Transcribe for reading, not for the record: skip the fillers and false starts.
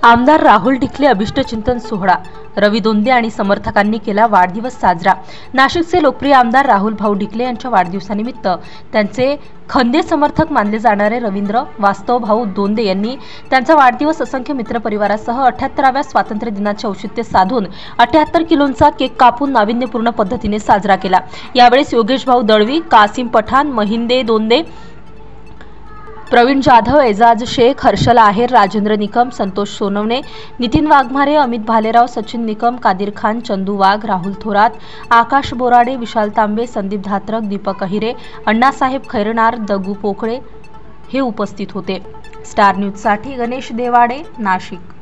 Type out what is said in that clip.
आमदार राहुल ढिकले अभिष्टचिंतन सोहळा, रवी दोंदे आणि समर्थकांनी केला वाढदिवस साजरा। नाशिकचे लोकप्रिय आमदार राहुल भाऊ ढिकले यांच्या वाढदिवसानिमित्त त्यांचे खंदे समर्थक मानले जाणारे रवींद्र वास्तव भाऊ दोंदे यांनी त्यांचा वाढदिवस असंख्य मित्रपरिवारासह 78व्या स्वातंत्र्य दिनाचे औचित्य साधून 78 किलोंचा केक कापून नाविन्यपूर्ण पद्धतीने साजरा केला। यावेळेस योगेश भाऊ दळवी, कासिम पठाण, महिंदे दोंदे, प्रवीण जाधव, एजाज शेख, हर्षल आहेर, राजेंद्र निकम, संतोष सोनवणे, नितीन वाघमारे, अमित भालेराव, सचिन निकम, कादिर खान, चंदू वाघ, राहुल थोरात, आकाश बोराडे, विशाल तांबे, संदीप धात्रक, दीपक अहिरे, अण्णासाहेब खैरनार, दगू पोकळे हे उपस्थित होते। स्टार न्यूजसाठी गणेश देवाडे, नाशिक।